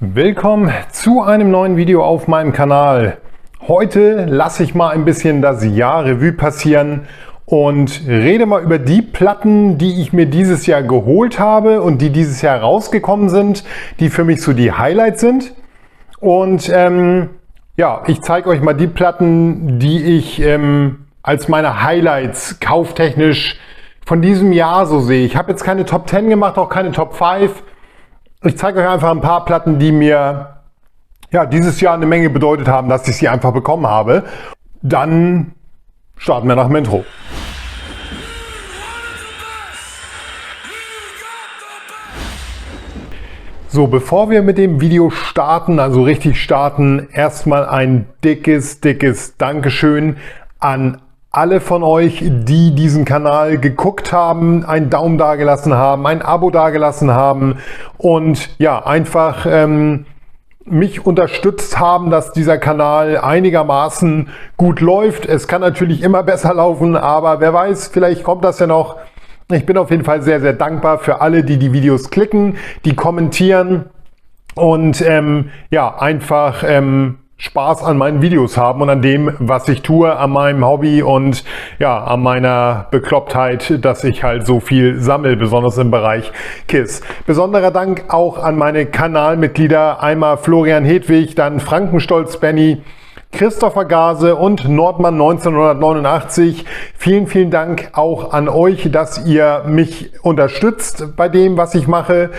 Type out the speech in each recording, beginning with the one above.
Willkommen zu einem neuen Video auf meinem Kanal. Heute lasse ich mal ein bisschen das Jahr Revue passieren und rede mal über die Platten, die ich mir dieses Jahr geholt habe und die dieses Jahr rausgekommen sind, die für mich so die Highlights sind. Und ja, ich zeige euch mal die Platten, die ich als meine Highlights kauftechnisch von diesem Jahr so sehe. Ich habe jetzt keine Top 10 gemacht, auch keine Top 5. Ich zeige euch einfach ein paar Platten, die mir ja, dieses Jahr eine Menge bedeutet haben, dass ich sie einfach bekommen habe. Dann starten wir nach dem Intro. So, bevor wir mit dem Video starten, also richtig starten, erstmal ein dickes Dankeschön an alle von euch, die diesen Kanal geguckt haben, einen Daumen dagelassen haben, ein Abo dagelassen haben und ja, einfach mich unterstützt haben, dass dieser Kanal einigermaßen gut läuft. Es kann natürlich immer besser laufen, aber wer weiß, vielleicht kommt das ja noch. Ich bin auf jeden Fall sehr dankbar für alle, die die Videos klicken, die kommentieren und ja, einfach Spaß an meinen Videos haben und an dem, was ich tue, an meinem Hobby und ja, an meiner Beklopptheit, dass ich halt so viel sammle, besonders im Bereich KISS. Besonderer Dank auch an meine Kanalmitglieder, einmal Florian Hedwig, dann Frankenstolz Benny, Christopher Gase und Nordmann 1989. Vielen Dank auch an euch, dass ihr mich unterstützt bei dem, was ich mache.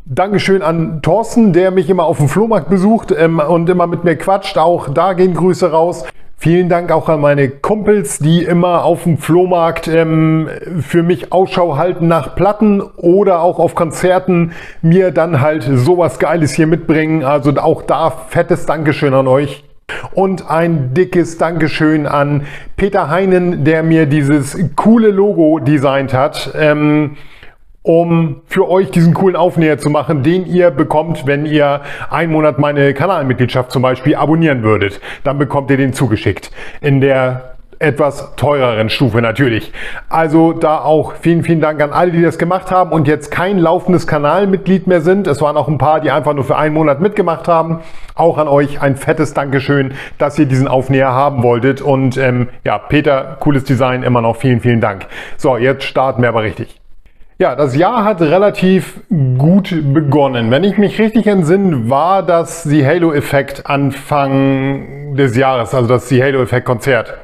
Dankeschön an Thorsten, der mich immer auf dem Flohmarkt besucht und immer mit mir quatscht. Auch da gehen Grüße raus. Vielen Dank auch an meine Kumpels, die immer auf dem Flohmarkt für mich Ausschau halten nach Platten oder auch auf Konzerten mir dann halt sowas Geiles hier mitbringen. Also auch da fettes Dankeschön an euch. Und ein dickes Dankeschön an Peter Heinen, der mir dieses coole Logo designt hat, um für euch diesen coolen Aufnäher zu machen, den ihr bekommt, wenn ihr einen Monat meine Kanalmitgliedschaft zum Beispiel abonnieren würdet. Dann bekommt ihr den zugeschickt. In der etwas teureren Stufe natürlich. Also da auch vielen Dank an alle, die das gemacht haben und jetzt kein laufendes Kanalmitglied mehr sind. Es waren auch ein paar, die einfach nur für einen Monat mitgemacht haben. Auch an euch ein fettes Dankeschön, dass ihr diesen Aufnäher haben wolltet. Und ja, Peter, cooles Design, immer noch vielen Dank. So, jetzt starten wir aber richtig. Ja, das Jahr hat relativ gut begonnen. Wenn ich mich richtig entsinne, war das The Halo Effect Anfang des Jahres, also das The Halo Effect Konzert.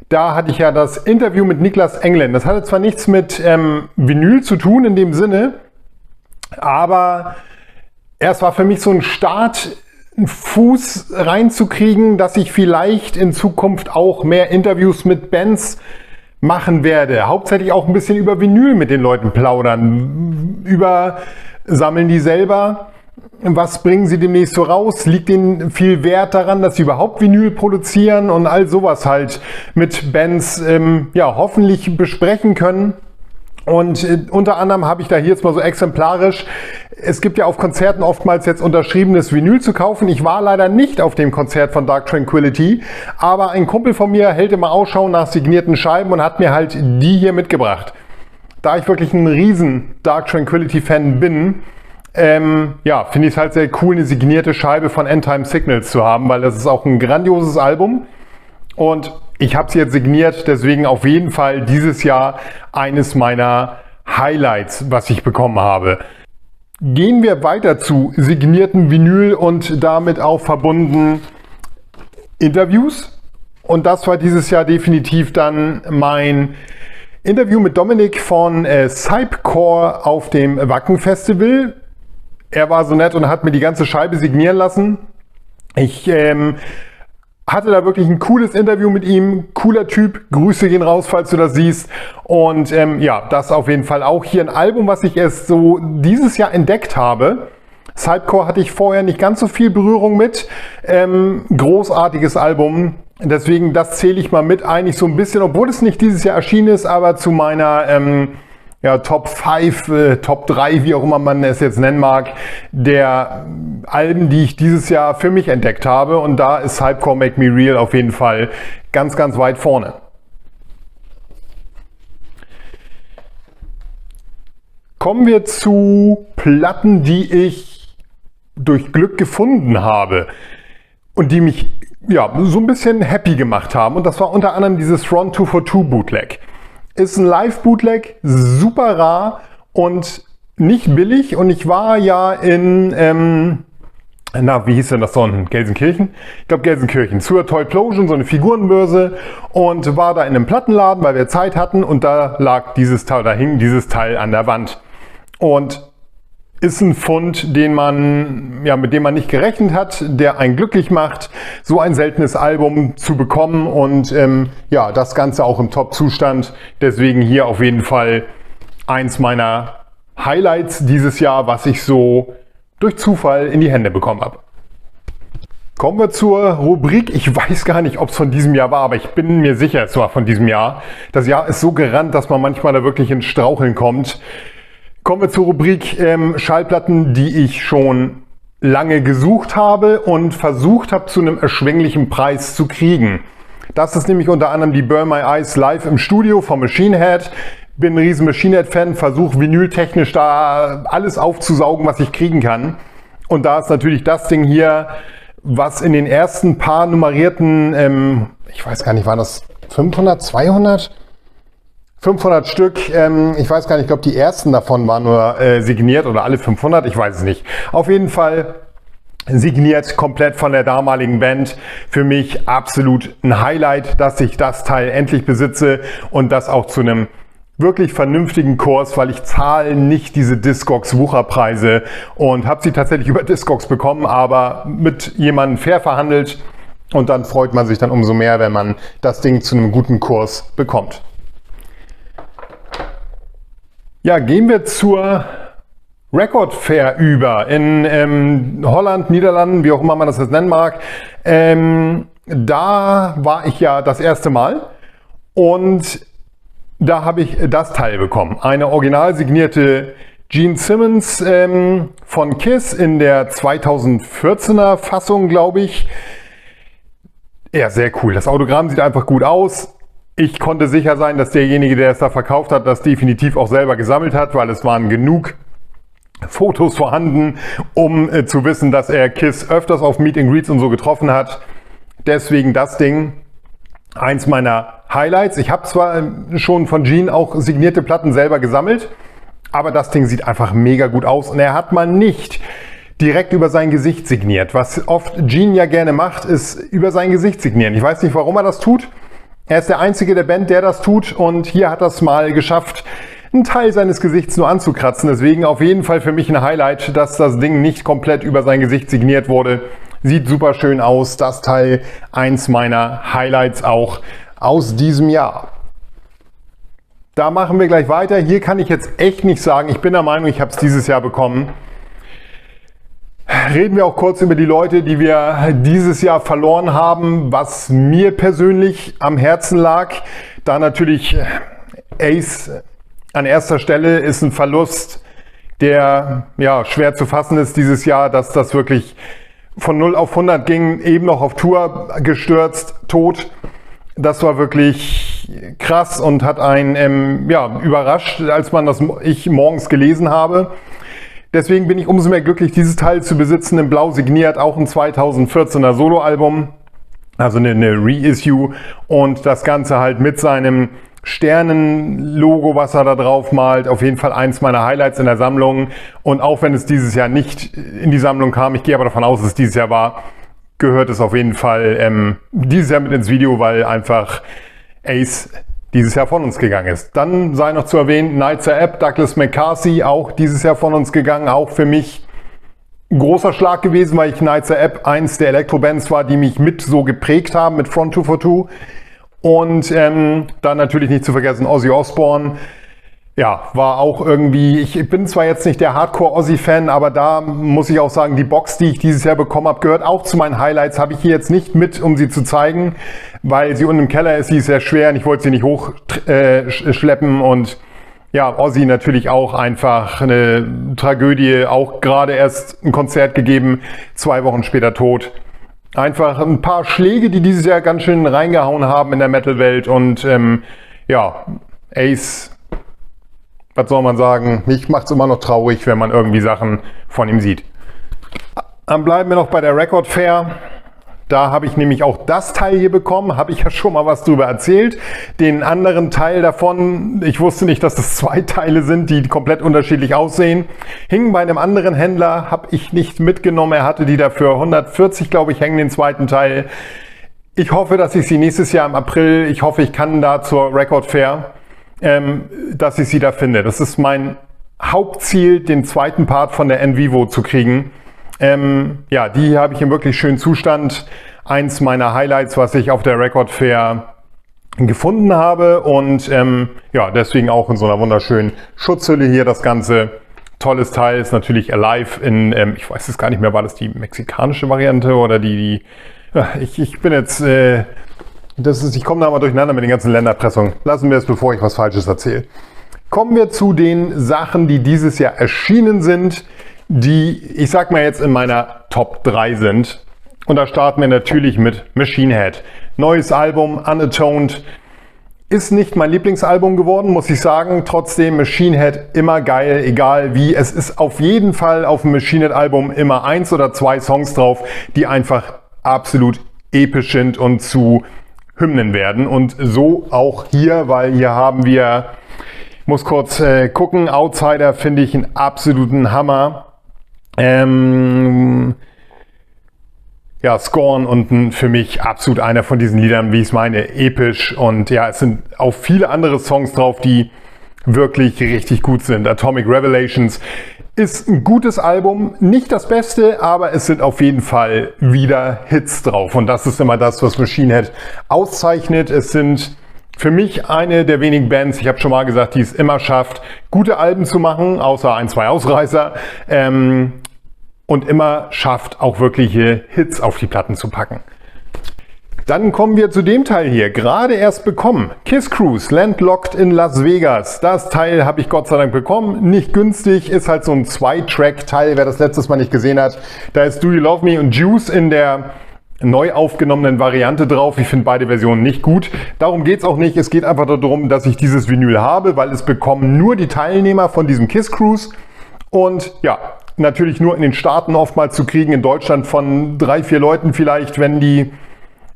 Da hatte ich ja das Interview mit Niklas Englund. Das hatte zwar nichts mit Vinyl zu tun in dem Sinne, aber es war für mich so ein Start, einen Fuß reinzukriegen, dass ich vielleicht in Zukunft auch mehr Interviews mit Bands machen werde. Hauptsächlich auch ein bisschen über Vinyl mit den Leuten plaudern. Sammeln die selber? Was bringen sie demnächst so raus? Liegt ihnen viel Wert daran, dass sie überhaupt Vinyl produzieren und all sowas halt mit Bands ja, hoffentlich besprechen können. Und unter anderem habe ich da hier jetzt mal so exemplarisch, es gibt ja auf Konzerten oftmals jetzt unterschriebenes Vinyl zu kaufen. Ich war leider nicht auf dem Konzert von Dark Tranquillity, aber ein Kumpel von mir hält immer Ausschau nach signierten Scheiben und hat mir halt die hier mitgebracht. Da ich wirklich ein riesen Dark Tranquillity Fan bin, ja, finde ich es halt sehr cool, eine signierte Scheibe von End Time Signals zu haben, weil das ist auch ein grandioses Album und ich habe sie jetzt signiert, deswegen auf jeden Fall dieses Jahr eines meiner Highlights, was ich bekommen habe. Gehen wir weiter zu signierten Vinyl und damit auch verbunden Interviews. Und das war dieses Jahr definitiv dann mein Interview mit Dominik von Cypcore auf dem Wacken Festival. Er war so nett und hat mir die ganze Scheibe signieren lassen. Ich hatte da wirklich ein cooles Interview mit ihm, cooler Typ, Grüße gehen raus, falls du das siehst. Und ja, das auf jeden Fall auch hier ein Album, was ich erst so dieses Jahr entdeckt habe. Cypcore hatte ich vorher nicht ganz so viel Berührung mit. Großartiges Album, deswegen das zähle ich mal mit, eigentlich so ein bisschen, obwohl es nicht dieses Jahr erschienen ist, aber zu meiner ja, Top 5, Top 3, wie auch immer man es jetzt nennen mag, der Alben, die ich dieses Jahr für mich entdeckt habe. Und da ist Cypcore Make Me Real auf jeden Fall ganz weit vorne. Kommen wir zu Platten, die ich durch Glück gefunden habe und die mich ja so ein bisschen happy gemacht haben. Und das war unter anderem dieses Front 242 Bootleg. Ist ein Live-Bootleg, super rar und nicht billig. Und ich war ja in, wie hieß denn das so in Gelsenkirchen? Ich glaube Gelsenkirchen, zur Toyplosion, so eine Figurenbörse, und war da in einem Plattenladen, weil wir Zeit hatten, und da lag dieses Teil, da hing dieses Teil an der Wand. Und ist ein Fund, den man, ja, mit dem man nicht gerechnet hat, der einen glücklich macht, so ein seltenes Album zu bekommen und ja, das Ganze auch im Top-Zustand. Deswegen hier auf jeden Fall eins meiner Highlights dieses Jahr, was ich so durch Zufall in die Hände bekommen habe. Kommen wir zur Rubrik. Ich weiß gar nicht, ob es von diesem Jahr war, aber ich bin mir sicher, es war von diesem Jahr. Das Jahr ist so gerannt, dass man manchmal da wirklich ins Straucheln kommt. Kommen wir zur Rubrik Schallplatten, die ich schon lange gesucht habe und versucht habe, zu einem erschwinglichen Preis zu kriegen. Das ist nämlich unter anderem die Burn My Eyes live im Studio von Machine Head. Bin ein riesen Machine Head Fan, versuche vinyltechnisch da alles aufzusaugen, was ich kriegen kann. Und da ist natürlich das Ding hier, was in den ersten paar nummerierten, ich weiß gar nicht, waren das 500, 200? 500 Stück, ich weiß gar nicht, ich glaube die ersten davon waren nur signiert oder alle 500, ich weiß es nicht. Auf jeden Fall signiert komplett von der damaligen Band. Für mich absolut ein Highlight, dass ich das Teil endlich besitze und das auch zu einem wirklich vernünftigen Kurs, weil ich zahle nicht diese Discogs-Wucherpreise und habe sie tatsächlich über Discogs bekommen, aber mit jemandem fair verhandelt, und dann freut man sich dann umso mehr, wenn man das Ding zu einem guten Kurs bekommt. Ja, gehen wir zur Record Fair über in Holland, Niederlanden, wie auch immer man das jetzt nennen mag. Da war ich ja das erste Mal und da habe ich das Teil bekommen. Eine original signierte Gene Simmons von Kiss in der 2014er Fassung, glaube ich. Ja, sehr cool. Das Autogramm sieht einfach gut aus. Ich konnte sicher sein, dass derjenige, der es da verkauft hat, das definitiv auch selber gesammelt hat, weil es waren genug Fotos vorhanden, um zu wissen, dass er Kiss öfters auf Meet and Greets und so getroffen hat. Deswegen das Ding, eins meiner Highlights. Ich habe zwar schon von Gene auch signierte Platten selber gesammelt, aber das Ding sieht einfach mega gut aus und er hat mal nicht direkt über sein Gesicht signiert. Was oft Gene ja gerne macht, ist über sein Gesicht signieren. Ich weiß nicht, warum er das tut. Er ist der einzige der Band, der das tut, und hier hat er es mal geschafft, einen Teil seines Gesichts nur anzukratzen. Deswegen auf jeden Fall für mich ein Highlight, dass das Ding nicht komplett über sein Gesicht signiert wurde. Sieht super schön aus. Das Teil, eins meiner Highlights auch aus diesem Jahr. Da machen wir gleich weiter. Hier kann ich jetzt echt nicht sagen. Ich bin der Meinung, ich habe es dieses Jahr bekommen. Reden wir auch kurz über die Leute, die wir dieses Jahr verloren haben, was mir persönlich am Herzen lag. Da natürlich Ace an erster Stelle ist ein Verlust, der ja schwer zu fassen ist dieses Jahr, dass das wirklich von 0 auf 100 ging, eben noch auf Tour gestürzt, tot. Das war wirklich krass und hat einen ja, überrascht, als man das ich morgens gelesen habe. Deswegen bin ich umso mehr glücklich, dieses Teil zu besitzen, in Blau signiert, auch ein 2014er Soloalbum, also eine Reissue, und das Ganze halt mit seinem Sternenlogo, was er da drauf malt, auf jeden Fall eins meiner Highlights in der Sammlung. Und auch wenn es dieses Jahr nicht in die Sammlung kam, ich gehe aber davon aus, dass es dieses Jahr war, gehört es auf jeden Fall dieses Jahr mit ins Video, weil einfach Ace dieses Jahr von uns gegangen ist. Dann sei noch zu erwähnen, Nitzer Ebb, Douglas McCarthy, auch dieses Jahr von uns gegangen, auch für mich ein großer Schlag gewesen, weil ich Nitzer Ebb eins der Elektrobands war, die mich mit so geprägt haben mit Front 242. Und dann natürlich nicht zu vergessen Ozzy Osbourne. Ja, war auch irgendwie, ich bin zwar jetzt nicht der Hardcore-Ozzy-Fan, aber da muss ich auch sagen, die Box, die ich dieses Jahr bekommen habe, gehört auch zu meinen Highlights. Habe ich hier jetzt nicht mit, um sie zu zeigen, weil sie unten im Keller ist, sie ist sehr schwer und ich wollte sie nicht hochschleppen. Und ja, Ozzy natürlich auch einfach eine Tragödie, auch gerade erst ein Konzert gegeben, 2 Wochen später tot. Einfach ein paar Schläge, die dieses Jahr ganz schön reingehauen haben in der Metal-Welt. Und ja, Ace, was soll man sagen, mich macht es immer noch traurig, wenn man irgendwie Sachen von ihm sieht. Dann bleiben wir noch bei der Record Fair. Da habe ich nämlich auch das Teil hier bekommen, habe ich ja schon mal was drüber erzählt. Den anderen Teil davon, ich wusste nicht, dass das 2 Teile sind, die komplett unterschiedlich aussehen. Hingen bei einem anderen Händler, habe ich nicht mitgenommen. Er hatte die dafür 140, glaube ich, hängen den zweiten Teil. Ich hoffe, dass ich sie nächstes Jahr im April, ich hoffe, ich kann da zur Record Fair, dass ich sie da finde. Das ist mein Hauptziel, den zweiten Part von der NVivo zu kriegen. Ja, die habe ich im wirklich schönen Zustand. Eins meiner Highlights, was ich auf der Record Fair gefunden habe und ja, deswegen auch in so einer wunderschönen Schutzhülle hier das Ganze. Tolles Teil, ist natürlich Alive in, ich weiß es gar nicht mehr, war das die mexikanische Variante oder ich bin jetzt, ich komme da mal durcheinander mit den ganzen Länderpressungen. Lassen wir es, bevor ich was Falsches erzähle. Kommen wir zu den Sachen, die dieses Jahr erschienen sind, die, ich sag mal jetzt in meiner Top 3 sind. Und da starten wir natürlich mit Machine Head. Neues Album, Unatoned. Ist nicht mein Lieblingsalbum geworden, muss ich sagen. Trotzdem Machine Head immer geil, egal wie. Es ist auf jeden Fall auf dem Machine Head Album immer 1 oder 2 Songs drauf, die einfach absolut episch sind und zu Hymnen werden. Und so auch hier, weil hier haben wir, ich muss kurz gucken, Outsider finde ich einen absoluten Hammer. Ja, Scorn und für mich absolut einer von diesen Liedern, wie ich es meine, episch. Und ja, es sind auch viele andere Songs drauf, die wirklich richtig gut sind. Atomic Revelations ist ein gutes Album, nicht das Beste, aber es sind auf jeden Fall wieder Hits drauf. Und das ist immer das, was Machine Head auszeichnet. Es sind für mich eine der wenigen Bands, ich habe schon mal gesagt, die es immer schafft, gute Alben zu machen, außer 1, 2 Ausreißer. Und immer schafft, auch wirkliche Hits auf die Platten zu packen. Dann kommen wir zu dem Teil hier, gerade erst bekommen. Kiss Cruise, Landlocked in Las Vegas. Das Teil habe ich Gott sei Dank bekommen. Nicht günstig, ist halt so ein 2-Track-Teil, wer das letztes Mal nicht gesehen hat. Da ist Do You Love Me und Juice in der neu aufgenommenen Variante drauf. Ich finde beide Versionen nicht gut. Darum geht es auch nicht. Es geht einfach darum, dass ich dieses Vinyl habe, weil es bekommen nur die Teilnehmer von diesem Kiss Cruise. Und ja, natürlich nur in den Staaten oftmals zu kriegen, in Deutschland von 3, 4 Leuten vielleicht, wenn die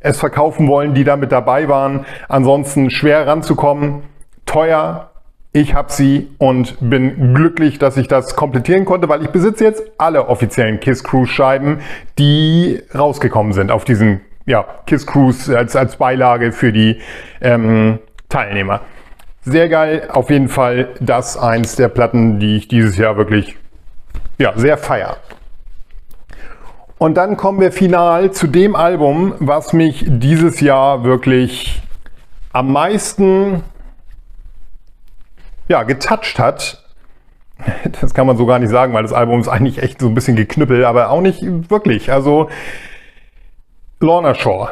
es verkaufen wollen, die da mit dabei waren. Ansonsten schwer ranzukommen, teuer. Ich habe sie und bin glücklich, dass ich das komplettieren konnte, weil ich besitze jetzt alle offiziellen Kiss Cruise Scheiben, die rausgekommen sind auf diesen Kiss Cruise als Beilage für die Teilnehmer. Sehr geil, auf jeden Fall das eins der Platten, die ich dieses Jahr wirklich sehr feier. Und dann kommen wir final zu dem Album, was mich dieses Jahr wirklich am meisten getoucht hat. Das kann man so gar nicht sagen, weil das Album ist eigentlich echt so ein bisschen geknüppelt, aber auch nicht wirklich. Also Lorna Shore.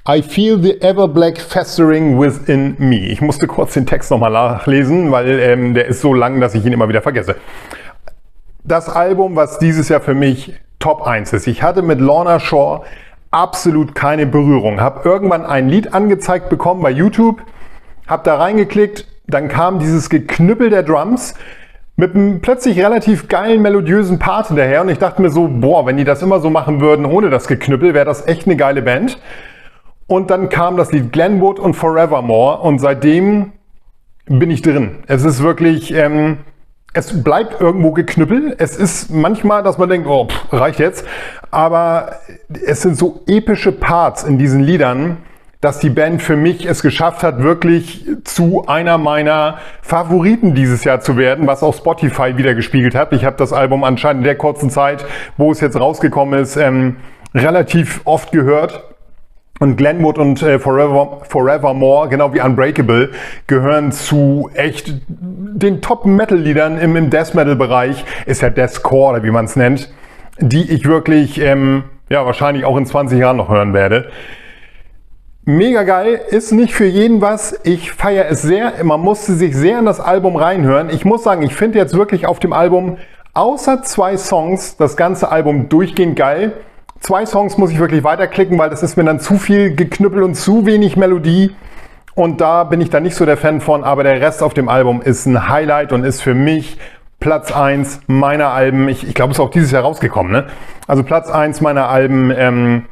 I feel the ever black festering within me. Ich musste kurz den Text nochmal nachlesen, weil der ist so lang, dass ich ihn immer wieder vergesse. Das Album, was dieses Jahr für mich Top 1 ist. Ich hatte mit Lorna Shore absolut keine Berührung. Habe irgendwann ein Lied angezeigt bekommen bei YouTube, habe da reingeklickt, dann kam dieses Geknüppel der Drums mit einem plötzlich relativ geilen, melodiösen Part hinterher und ich dachte mir so, boah, wenn die das immer so machen würden ohne das Geknüppel, wäre das echt eine geile Band. Und dann kam das Lied Glenwood und Forevermore und seitdem bin ich drin. Es ist wirklich, es bleibt irgendwo geknüppelt. Es ist manchmal, dass man denkt, oh, reicht jetzt. Aber es sind so epische Parts in diesen Liedern, dass die Band für mich es geschafft hat, wirklich zu einer meiner Favoriten dieses Jahr zu werden, was auch Spotify wieder gespiegelt hat. Ich habe das Album anscheinend in der kurzen Zeit, wo es jetzt rausgekommen ist, relativ oft gehört. Und Glenwood und Forevermore, genau wie Unbreakable, gehören zu echt den Top-Metal-Liedern im Death-Metal-Bereich. Ist ja Deathcore, oder wie man es nennt, die ich wirklich wahrscheinlich auch in 20 Jahren noch hören werde. Mega geil, ist nicht für jeden was. Ich feiere es sehr. Man musste sich sehr in das Album reinhören. Ich muss sagen, ich finde jetzt wirklich auf dem Album außer 2 Songs das ganze Album durchgehend geil. 2 Songs muss ich wirklich weiterklicken, weil das ist mir dann zu viel Geknüppel und zu wenig Melodie. Und da bin ich dann nicht so der Fan von, aber der Rest auf dem Album ist ein Highlight und ist für mich Platz 1 meiner Alben. Ich glaube, es ist auch dieses Jahr rausgekommen, ne? Also Platz 1 meiner Alben,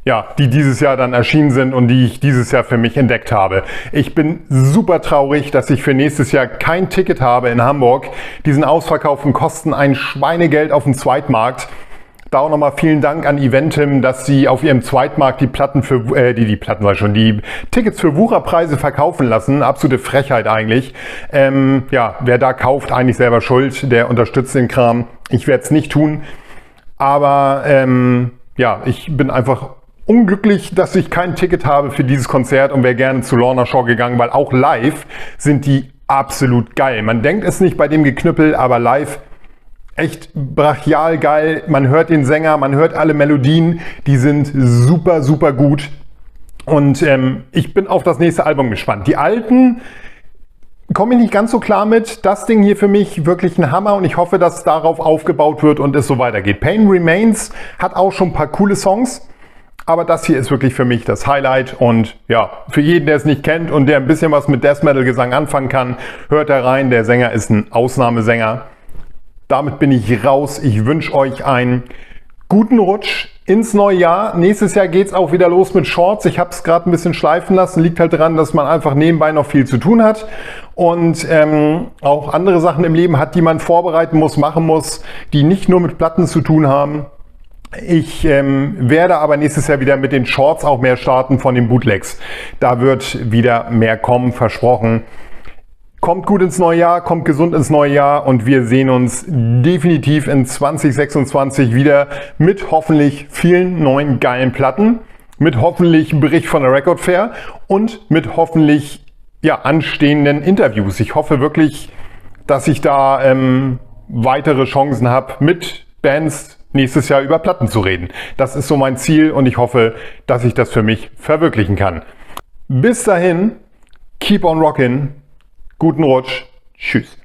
ja, die dieses Jahr dann erschienen sind und die ich dieses Jahr für mich entdeckt habe. Ich bin super traurig, dass ich für nächstes Jahr kein Ticket habe in Hamburg. Diesen Ausverkaufen kosten ein Schweinegeld auf dem Zweitmarkt. Da auch nochmal vielen Dank an Eventim, dass sie auf ihrem Zweitmarkt die Platten für, die Tickets für Wucherpreise verkaufen lassen. Absolute Frechheit eigentlich. Ja, wer da kauft, eigentlich selber schuld. Der unterstützt den Kram. Ich werde es nicht tun. Aber ja, ich bin einfach unglücklich, dass ich kein Ticket habe für dieses Konzert und wäre gerne zu Lorna Shore gegangen, weil auch live sind die absolut geil. Man denkt es nicht bei dem Geknüppel, aber live echt brachial geil. Man hört den Sänger, man hört alle Melodien, die sind super, super gut. Und ich bin auf das nächste Album gespannt. Die alten komme ich nicht ganz so klar mit. Das Ding hier für mich wirklich ein Hammer und ich hoffe, dass darauf aufgebaut wird und es so weitergeht. Pain Remains hat auch schon ein paar coole Songs, aber das hier ist wirklich für mich das Highlight und ja, für jeden, der es nicht kennt und der ein bisschen was mit Death Metal Gesang anfangen kann, hört da rein. Der Sänger ist ein Ausnahmesänger. Damit bin ich raus. Ich wünsche euch einen guten Rutsch ins neue Jahr. Nächstes Jahr geht es auch wieder los mit Shorts. Ich habe es gerade ein bisschen schleifen lassen. Liegt halt daran, dass man einfach nebenbei noch viel zu tun hat und auch andere Sachen im Leben hat, die man vorbereiten muss, machen muss, die nicht nur mit Platten zu tun haben. Ich werde aber nächstes Jahr wieder mit den Shorts auch mehr starten von den Bootlegs. Da wird wieder mehr kommen, versprochen. Kommt gut ins neue Jahr, kommt gesund ins neue Jahr und wir sehen uns definitiv in 2026 wieder mit hoffentlich vielen neuen geilen Platten, mit hoffentlich Bericht von der Record Fair und mit hoffentlich ja, anstehenden Interviews. Ich hoffe wirklich, dass ich da weitere Chancen habe, mit Bands nächstes Jahr über Platten zu reden. Das ist so mein Ziel und ich hoffe, dass ich das für mich verwirklichen kann. Bis dahin, keep on rockin'. Guten Rutsch. Tschüss.